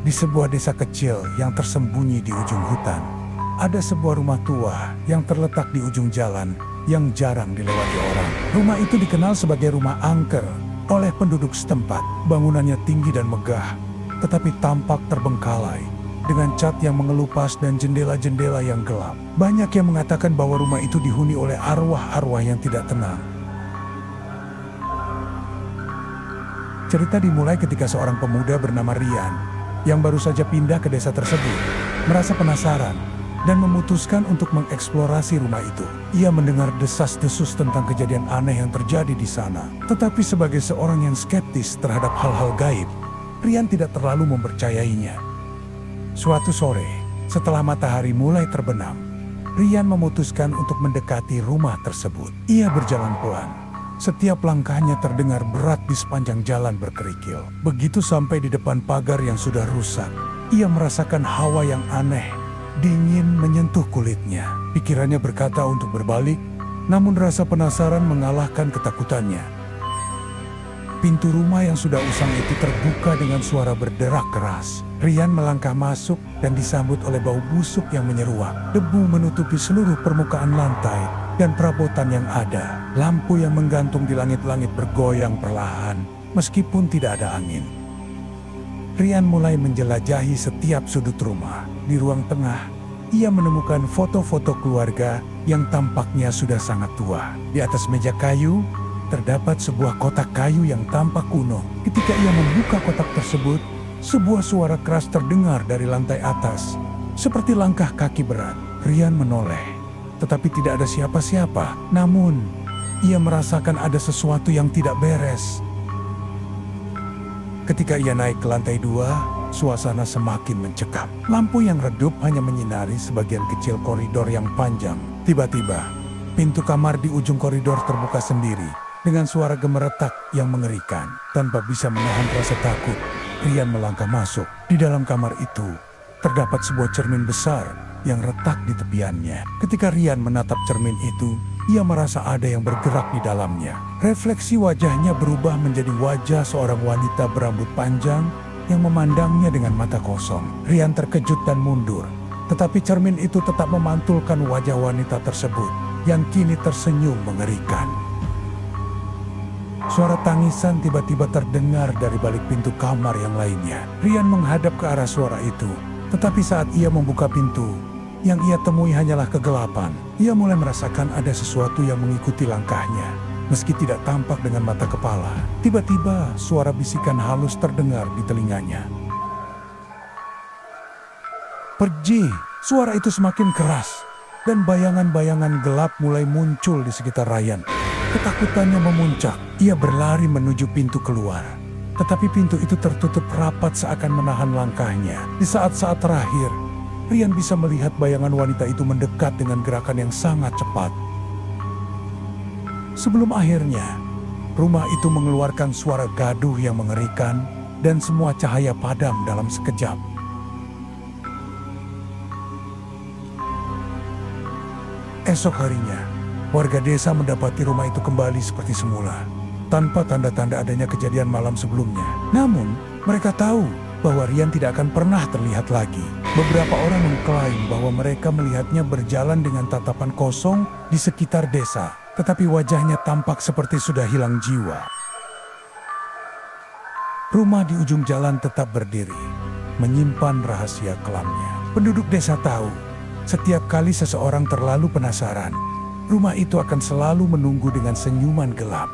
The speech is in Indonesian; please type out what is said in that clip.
Di sebuah desa kecil yang tersembunyi di ujung hutan, ada sebuah rumah tua yang terletak di ujung jalan yang jarang dilewati orang. Rumah itu dikenal sebagai rumah angker oleh penduduk setempat. Bangunannya tinggi dan megah, tetapi tampak terbengkalai dengan cat yang mengelupas dan jendela-jendela yang gelap. Banyak yang mengatakan bahwa rumah itu dihuni oleh arwah-arwah yang tidak tenang. Cerita dimulai ketika seorang pemuda bernama Rian yang baru saja pindah ke desa tersebut merasa penasaran dan memutuskan untuk mengeksplorasi rumah itu. Ia mendengar desas-desus tentang kejadian aneh yang terjadi di sana. Tetapi sebagai seorang yang skeptis terhadap hal-hal gaib, Rian tidak terlalu mempercayainya. Suatu sore, setelah matahari mulai terbenam, Rian memutuskan untuk mendekati rumah tersebut. Ia berjalan pelan. Setiap langkahnya terdengar berat di sepanjang jalan berkerikil. Begitu sampai di depan pagar yang sudah rusak, ia merasakan hawa yang aneh, dingin menyentuh kulitnya. Pikirannya berkata untuk berbalik, namun rasa penasaran mengalahkan ketakutannya. Pintu rumah yang sudah usang itu terbuka dengan suara berderak keras. Rian melangkah masuk dan disambut oleh bau busuk yang menyeruak. Debu menutupi seluruh permukaan lantai dan perabotan yang ada. Lampu yang menggantung di langit-langit bergoyang perlahan meskipun tidak ada angin. Rian mulai menjelajahi setiap sudut rumah. Di ruang tengah, ia menemukan foto-foto keluarga yang tampaknya sudah sangat tua. Di atas meja kayu, terdapat sebuah kotak kayu yang tampak kuno. Ketika ia membuka kotak tersebut, sebuah suara keras terdengar dari lantai atas, seperti langkah kaki berat. Rian menoleh, tetapi tidak ada siapa-siapa. Namun, ia merasakan ada sesuatu yang tidak beres. Ketika ia naik ke lantai 2, suasana semakin mencekam. Lampu yang redup hanya menyinari sebagian kecil koridor yang panjang. Tiba-tiba, pintu kamar di ujung koridor terbuka sendiri dengan suara gemeretak yang mengerikan. Tanpa bisa menahan rasa takut, Rian melangkah masuk. Di dalam kamar itu, terdapat sebuah cermin besar yang retak di tepiannya. Ketika Rian menatap cermin itu, ia merasa ada yang bergerak di dalamnya. Refleksi wajahnya berubah menjadi wajah seorang wanita berambut panjang yang memandangnya dengan mata kosong. Rian terkejut dan mundur, tetapi cermin itu tetap memantulkan wajah wanita tersebut yang kini tersenyum mengerikan. Suara tangisan tiba-tiba terdengar dari balik pintu kamar yang lainnya. Rian menghadap ke arah suara itu, tetapi saat ia membuka pintu, yang ia temui hanyalah kegelapan. Ia mulai merasakan ada sesuatu yang mengikuti langkahnya, meski tidak tampak dengan mata kepala. Tiba-tiba suara bisikan halus terdengar di telinganya. "Pergi!" Suara itu semakin keras, dan bayangan-bayangan gelap mulai muncul di sekitar Rian. Ketakutannya memuncak. Ia berlari menuju pintu keluar, tetapi pintu itu tertutup rapat seakan menahan langkahnya. Di saat-saat terakhir, Rian bisa melihat bayangan wanita itu mendekat dengan gerakan yang sangat cepat. Sebelum akhirnya, rumah itu mengeluarkan suara gaduh yang mengerikan dan semua cahaya padam dalam sekejap. Esok harinya, warga desa mendapati rumah itu kembali seperti semula, tanpa tanda-tanda adanya kejadian malam sebelumnya. Namun, mereka tahu bahwa Rian tidak akan pernah terlihat lagi. Beberapa orang mengklaim bahwa mereka melihatnya berjalan dengan tatapan kosong di sekitar desa, tetapi wajahnya tampak seperti sudah hilang jiwa. Rumah di ujung jalan tetap berdiri, menyimpan rahasia kelamnya. Penduduk desa tahu, setiap kali seseorang terlalu penasaran, rumah itu akan selalu menunggu dengan senyuman gelap.